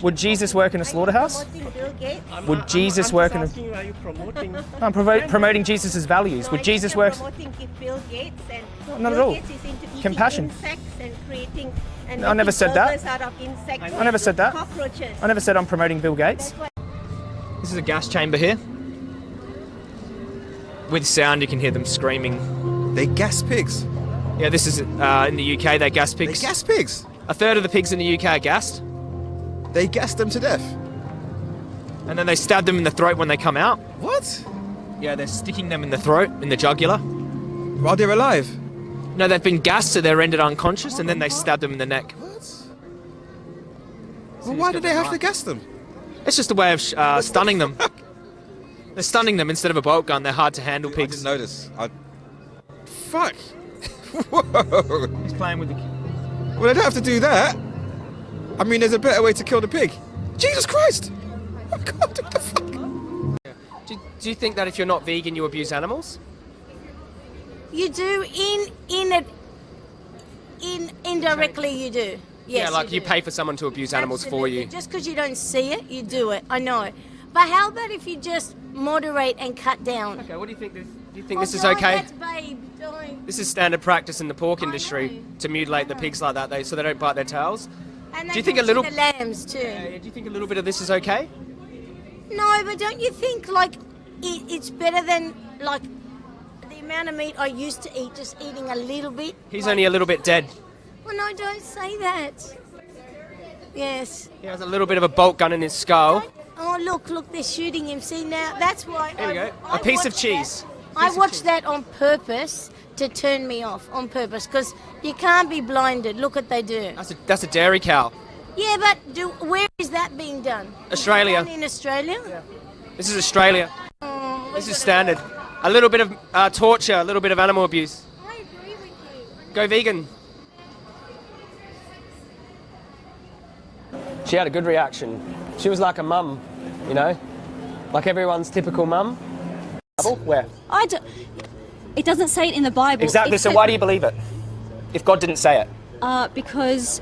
Would Jesus work in a slaughterhouse? Promoting Bill Gates? Would Jesus work in a... Asking, are you promoting? I'm promoting Jesus' values. Would Jesus work... Promoting Bill Gates and Not at Bill all. Gates is into eating Compassion. insects and creating and I never making said that. burgers out of insects. I never said that. Cockroaches. I never said I'm promoting Bill Gates. That's what This is a gas chamber here. With sound, you can hear them screaming. They gas pigs. Yeah, this is in the UK. They gas They pigs. gas pigs. A third of the pigs in the UK are gassed, They gassed them to death. and then they stab them in the throat when they come out. What? Yeah, they're sticking them in the throat, in the jugular. While they're alive. No, they've been gassed, so they're rendered unconscious, and then they stab them in the neck. What? Well, why do they have to gas them? It's just a way of stunning them. They're stunning them instead of a bolt gun. They're hard to handle I pigs. didn't notice. Fuck. Whoa. He's playing with the... Well, they don't have to do that. I mean, there's a better way to kill the pig. Jesus Christ! Oh God, what the fuck? Do you think that if you're not vegan, you abuse animals? You do indirectly you do. Yes, Yeah, like you do. pay for someone to abuse animals for Absolutely. you. Just because you don't see it, you do it. I know. But how about if you just moderate and cut down? Okay, what do you think? Do you think Oh, this is don't, okay? That's babe, don't. This is standard practice in the pork industry know. to mutilate the pigs like that, so they don't bite their tails. And Do you they think a butcher little- the lambs too? Do you think a little bit of this is okay? No, but don't you think like it's better than like the amount of meat I used to eat, just eating a little bit? He's Like- only a little bit dead. Well, no, don't say that. Yes. He has a little bit of a bolt gun in his skull. Oh, look, they're shooting him. See now, that's why. Here we go. A piece of watched cheese. that- I watched that on purpose to turn me off, on purpose, because you can't be blinded. Look what they do. That's a dairy cow. Yeah, but where is that being done? Australia. Done in Australia? This is Australia. Oh, This is standard. A little bit of torture, a little bit of animal abuse. I agree with you. Go vegan. She had a good reaction. She was like a mum, you know? Like everyone's typical mum. Where? It doesn't say it in the Bible. Exactly. So why do you believe it? If God didn't say it. Because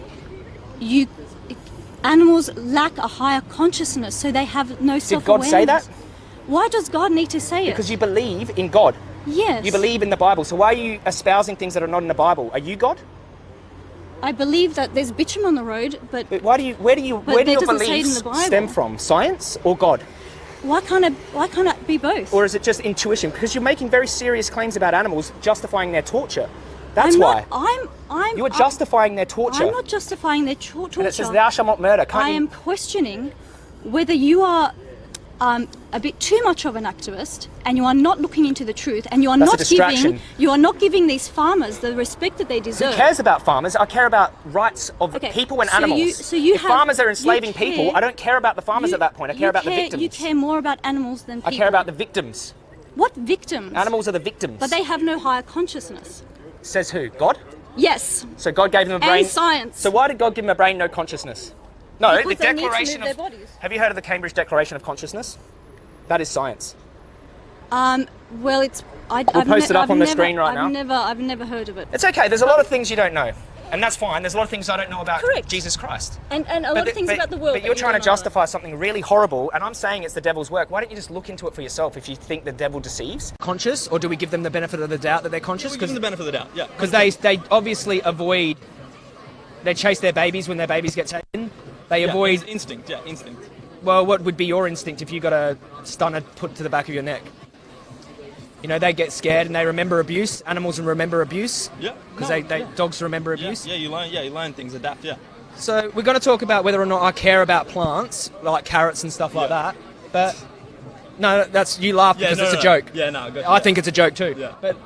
animals lack a higher consciousness, so they have no Did self-awareness. God say that? Why does God need to say it? Because you believe in God. Yes. You believe in the Bible. So why are you espousing things that are not in the Bible? Are you God? I believe that there's bitumen on the road, but But where do your that doesn't say it in beliefs the Bible. stem from? Science or God? why can't it be both? Or is it just intuition? Because you're making very serious claims about animals, justifying their torture. That's I'm why. Not, You are justifying their torture. I'm not justifying their torture. And it says thou shalt not murder. Can't I you- am questioning whether you are a bit too much of an activist, and you are not looking into the truth, and you are That's a not distraction. giving these farmers the respect that they deserve. Who cares about farmers? I care about rights of Okay, people and so animals. you if have- farmers are you enslaving people, care- I don't care about the farmers you- at that point. I you care about the victims. You care more about animals than I people. care about the victims. What victims? Animals are the victims. But they have no higher consciousness. Says who? God? Yes. So God gave them a brain. And science. So why did God give them a brain, no consciousness? No, Because the they need to Declaration move of. their bodies. Have you heard of the Cambridge Declaration of Consciousness? That is science. Well, it's. We'll post it up on the screen right now. I've never heard of it. It's okay. There's a lot of things you don't know, and that's fine. There's a lot of things I don't know about Correct. Jesus Christ. And a lot of things about the world. But that you're you trying to don't know about. justify something really horrible, and I'm saying it's the devil's work. Why don't you just look into it for yourself if you think the devil deceives? Conscious, or do we give them the benefit of the doubt that they're conscious? We give them the benefit of the doubt, yeah. Because they obviously avoid. They chase their babies when their babies get taken. They avoid. It's instinct, instinct. Well, what would be your instinct if you got a stunner put to the back of your neck? You know, they get scared and they remember abuse. Animals remember abuse. Yeah. Because dogs remember abuse. Yeah, you learn things, adapt, yeah. So we're going to talk about whether or not I care about plants, like carrots and stuff like that. But no, that's you laugh because it's a joke. Yeah, no, good. I think it's a joke too. Yeah. But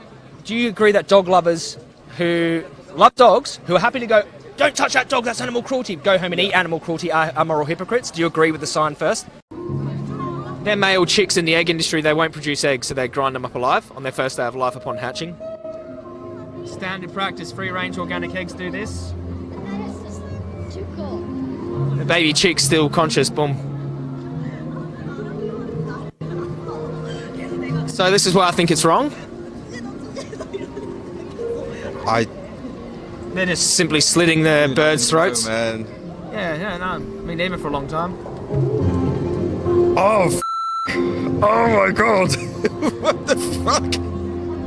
do you agree that dog lovers who love dogs, who are happy to go, don't touch that dog, that's animal cruelty, go home and eat animal cruelty, are moral hypocrites? Do you agree with the sign first? They're male chicks in the egg industry. They won't produce eggs, so they grind them up alive on their first day of life upon hatching. Standard practice, free-range organic eggs do this. That is just too cool. The baby chick's still conscious, boom. So this is why I think it's wrong. They're just simply slitting the birds' throats. Man. Yeah, no. Me neither for a long time. Oh, oh my god! What the fuck?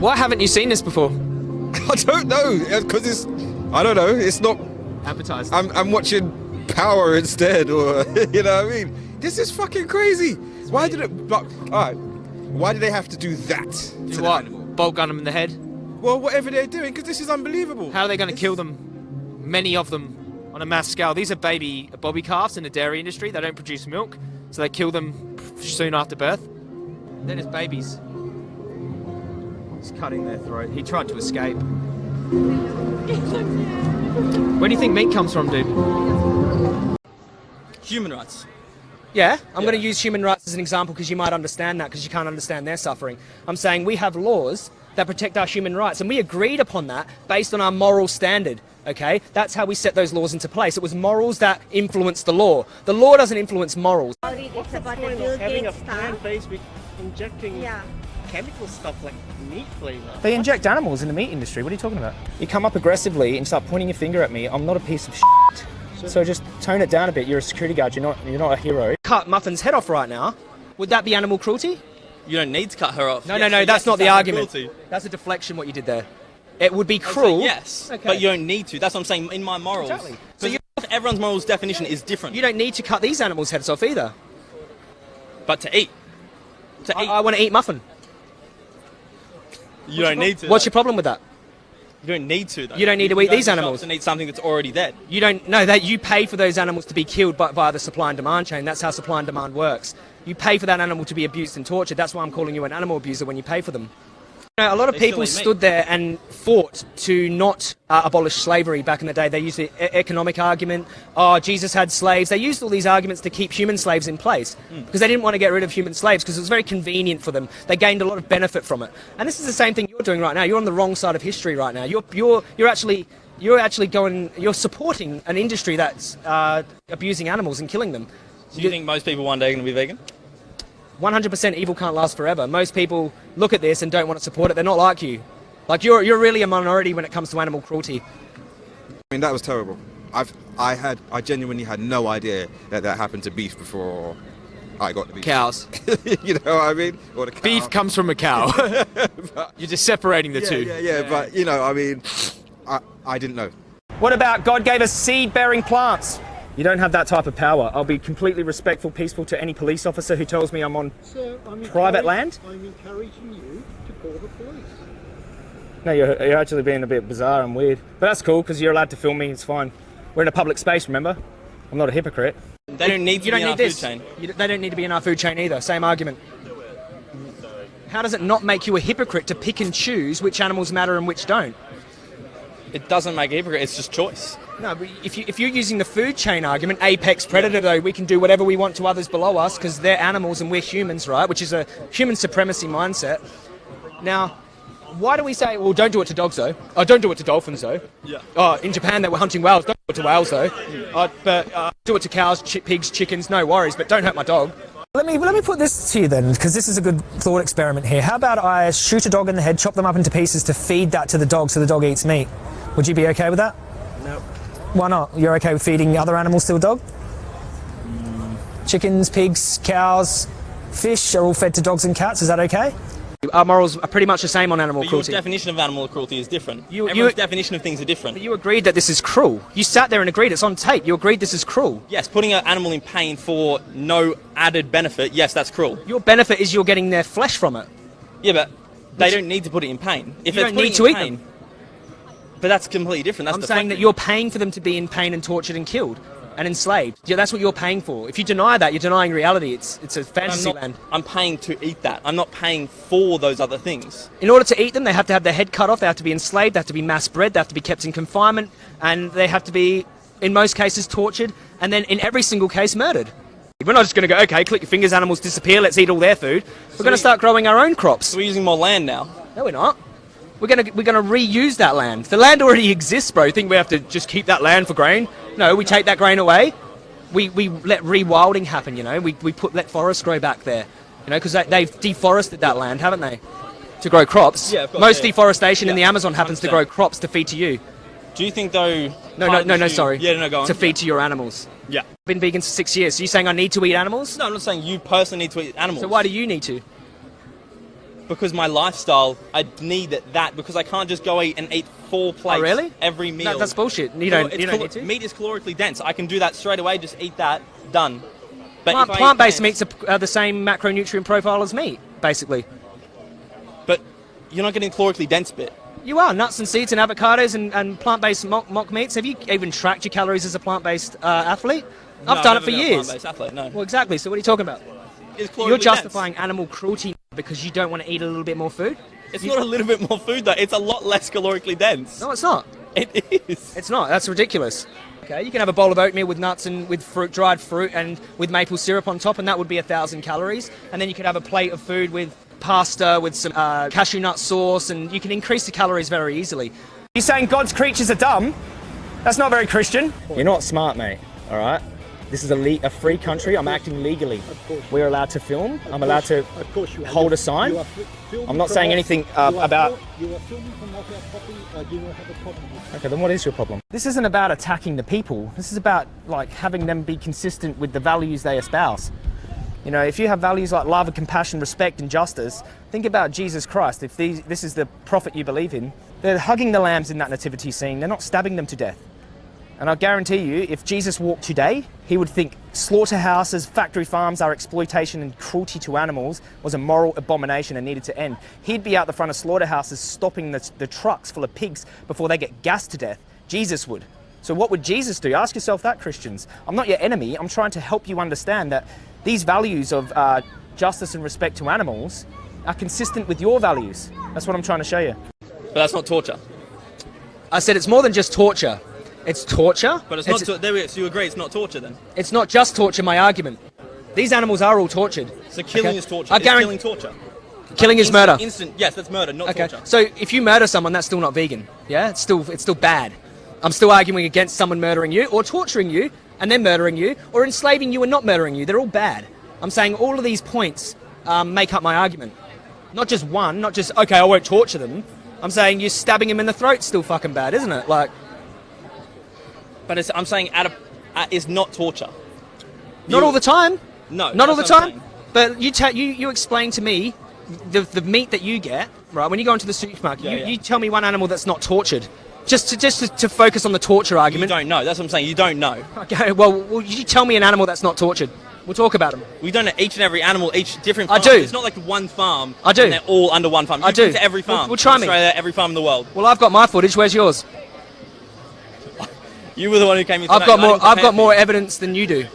Why haven't you seen this before? I don't know, because it's, I don't know, it's not, Advertised. I'm watching Power instead, or, you know what I mean? This is fucking crazy. Why did it, alright, why do they have to do that to Do the what? animal? Bolt gun them in the head? Well, whatever they're doing, because this is unbelievable. How are they going to kill them? Many of them on a mass scale. These are baby bobby calves in the dairy industry. They don't produce milk, so they kill them soon after birth. Then it's babies. He's cutting their throat. He tried to escape. Where do you think meat comes from, dude? Human rights. Yeah, I'm going to use human rights as an example because you might understand that because you can't understand their suffering. I'm saying we have laws that protect our human rights, and we agreed upon that based on our moral standard, okay? That's how we set those laws into place. It was morals that influenced the law. The law doesn't influence morals. It's about the Bill Gates stuff. plant-based with injecting Yeah. chemical stuff like meat flavor? They inject animals in the meat industry. What are you talking about? You come up aggressively and start pointing your finger at me. I'm not a piece of shit. So just tone it down a bit. You're a security guard. You're not a hero. Cut Muffin's head off right now. Would that be animal cruelty? You don't need to cut her off. No, Yes, no, yes, that's not it's the animal argument. cruelty. That's a deflection. What you did there. It would be I'm saying cruel. yes, Okay. but you don't need to. That's what I'm saying in my morals. Exactly. So So everyone's morals definition is different. You don't need to cut these animals' heads off either. But to eat. I want to eat muffin. You don't need to. What's though. your problem with that? You don't need to, though. You don't need to can eat go these to shops animals. and eat something that's already dead. You don't know that you pay for those animals to be killed via the supply and demand chain. That's how supply and demand works. You pay for that animal to be abused and tortured. That's why I'm calling you an animal abuser when you pay for them. You know, a lot of They still people eat meat. stood there and fought to not abolish slavery back in the day. They used the economic argument. Oh, Jesus had slaves. They used all these arguments to keep human slaves in place because they didn't want to get rid of human slaves because it was very convenient for them. They gained a lot of benefit from it. And this is the same thing you're doing right now. You're on the wrong side of history right now. You're actually supporting an industry that's abusing animals and killing them. Do you think most people one day are going to be vegan? 100% evil can't last forever. Most people look at this and don't want to support it. They're not like you. Like you're really a minority when it comes to animal cruelty. I mean, that was terrible. I genuinely had no idea that happened to beef before I got the beef. Cows. You know what I mean? Or the cow. Beef comes from a cow. You're just separating the two. Yeah, but you know, I mean, I didn't know. What about God gave us seed-bearing plants? You don't have that type of power. I'll be completely respectful, peaceful to any police officer who tells me I'm on private land. I'm encouraging you to call the police. No, you're actually being a bit bizarre and weird. But that's cool because you're allowed to film me. It's fine. We're in a public space, remember? I'm not a hypocrite. They don't need to You be don't in need our this. food chain. They don't need to be in our food chain either. Same argument. How does it not make you a hypocrite to pick and choose which animals matter and which don't? It doesn't make a hypocrite. It's just choice. No, but if you're using the food chain argument, apex predator though, we can do whatever we want to others below us because they're animals and we're humans, right? Which is a human supremacy mindset. Now, why do we say, well, don't do it to dogs though? Oh, don't do it to dolphins though. Yeah. Oh, in Japan they were hunting whales. Don't do it to whales though. But do it to cows, pigs, chickens. No worries, but don't hurt my dog. Let me put this to you then, because this is a good thought experiment here. How about I shoot a dog in the head, chop them up into pieces to feed that to the dog so the dog eats meat? Would you be okay with that? No. Why not? You're okay with feeding other animals to a dog? Chickens, pigs, cows, fish are all fed to dogs and cats. Is that okay? Our morals are pretty much the same on animal But your cruelty. definition of animal cruelty is different. You- Everyone's definition of things are different. But you agreed that this is cruel. You sat there and agreed. It's on tape. You agreed this is cruel. Yes, putting an animal in pain for no added benefit, yes, that's cruel. Your benefit is you're getting their flesh from it. Yeah, but they don't need to put it in pain. If You it's don't putting need to in eat pain, them. But that's completely different. That's I'm saying that deflecting. you're paying for them to be in pain and tortured and killed and enslaved. Yeah, that's what you're paying for. If you deny that, you're denying reality. It's a fantasy land. I'm paying to eat that. I'm not paying for those other things. In order to eat them, they have to have their head cut off, they have to be enslaved, they have to be mass bred, they have to be kept in confinement, and they have to be, in most cases, tortured, and then in every single case, murdered. We're not just going to go, okay, click your fingers, animals disappear, let's eat all their food. We're going to start growing our own crops. So we're using more land now. No, we're not. We're going to reuse that land. The land already exists, bro. You think we have to just keep that land for grain? No, we take that grain away. We let rewilding happen, you know. We let forests grow back there, you know, because they've deforested that land, haven't they, to grow crops. Yeah, of course, Most yeah. deforestation in the Yeah, Amazon happens to 100%. grow crops to feed to you. Do you think, though, partly to- sorry. Yeah, no, go on. To feed to your animals. Yeah. I've been vegan for 6 years. So you're saying I need to eat animals? No, I'm not saying you personally need to eat animals. So why do you need to? Because my lifestyle, I need that because I can't just go and eat 4 plates really? every meal. No, that's bullshit. You Well, don't need to. Meat is calorically dense. I can do that straight away. Just eat that. Done. But if I eat Plant-based plants- meats are the same macronutrient profile as meat, basically. But you're not getting calorically dense bit. You are. Nuts and seeds and avocados and plant-based mock meats. Have you even tracked your calories as a plant-based athlete? No, I've done it never for been a years. plant-based athlete, no. Well, exactly. So what are you talking about? It's calorically You're dense. justifying animal cruelty because you don't want to eat a little bit more food? It's not a little bit more food though. It's a lot less calorically dense. No, it's not. It is. It's not. That's ridiculous. Okay, you can have a bowl of oatmeal with nuts and with fruit, dried fruit, and with maple syrup on top, and that would be 1,000 calories. And then you could have a plate of food with pasta, with some cashew nut sauce, and you can increase the calories very easily. You're saying God's creatures are dumb? That's not very Christian. You're not smart, mate. All right. This is a free country. I'm acting legally. We're allowed to film. I'm allowed to hold a sign. I'm not saying anything about... You are filming from off our property. I do not have a problem with that. Okay, then what is your problem? This isn't about attacking the people. This is about like having them be consistent with the values they espouse. You know, if you have values like love and compassion, respect and justice, think about Jesus Christ. If this is the prophet you believe in, they're hugging the lambs in that nativity scene. They're not stabbing them to death. And I guarantee you, if Jesus walked today, he would think slaughterhouses, factory farms, our exploitation and cruelty to animals was a moral abomination and needed to end. He'd be out the front of slaughterhouses stopping the trucks full of pigs before they get gassed to death. Jesus would. So what would Jesus do? Ask yourself that, Christians. I'm not your enemy. I'm trying to help you understand that these values of justice and respect to animals are consistent with your values. That's what I'm trying to show you. But that's not torture. I said it's more than just torture. It's torture. But it's not. There we go. So you agree it's not torture then? It's not just torture, my argument. These animals are all tortured. So killing Okay. is torture. I Is guarantee- killing torture. Killing is murder. Yes, that's murder, not Okay, torture. so if you murder someone, that's still not vegan. Yeah, it's still bad. I'm still arguing against someone murdering you, or torturing you, and then murdering you, or enslaving you and not murdering you. They're all bad. I'm saying all of these points make up my argument. Not just one, not just, okay, I won't torture them. I'm saying you stabbing him in the throat's still fucking bad, isn't it? Like, But I'm saying it's not torture. not all the time. No, Not all the that's what I'm time. saying. But you explain to me the meat that you get, right? When you go into the supermarket, Yeah, yeah. you tell me one animal that's not tortured. Just to focus on the torture You argument. don't know. That's what I'm saying. You don't know. Okay, well, you tell me an animal that's not tortured. We'll talk about them. We don't know each and every animal, each different I farm. do. It's not like one farm. I do. And they're all under one farm. I You've do. been to every farm. Well, try in me. Australia, every farm in the world. Well, I've got my footage. Where's yours? You were the one who came here. I've tonight. got I more. didn't I've prepare got for more you. evidence than you do.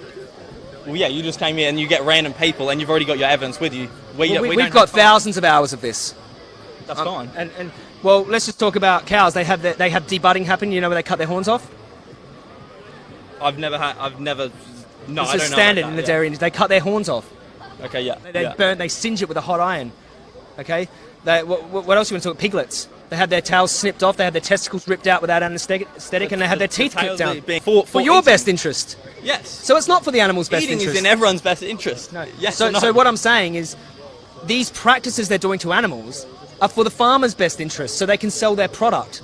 Well, yeah, you just came here and you get random people, and you've already got your evidence with you. Well, We we've don't got have time. thousands of hours of this. That's fine. And well, let's just talk about cows. They have debudding happen. You know where they cut their horns off. I've never. No, It's I a don't know. standard about in the that, dairy industry. They cut their horns off. Yeah. Okay, yeah. They burn. They singe it with a hot iron. Okay. What else you want to talk? Piglets. They had their tails snipped off. They had their testicles ripped out without anaesthetic, and they had their teeth clipped down. For your eating. best interest. Yes. So it's not for the animal's best Eating interest. is in everyone's best interest. No. Yes. So, or no? so what I'm saying is, these practices they're doing to animals are for the farmer's best interest, so they can sell their product.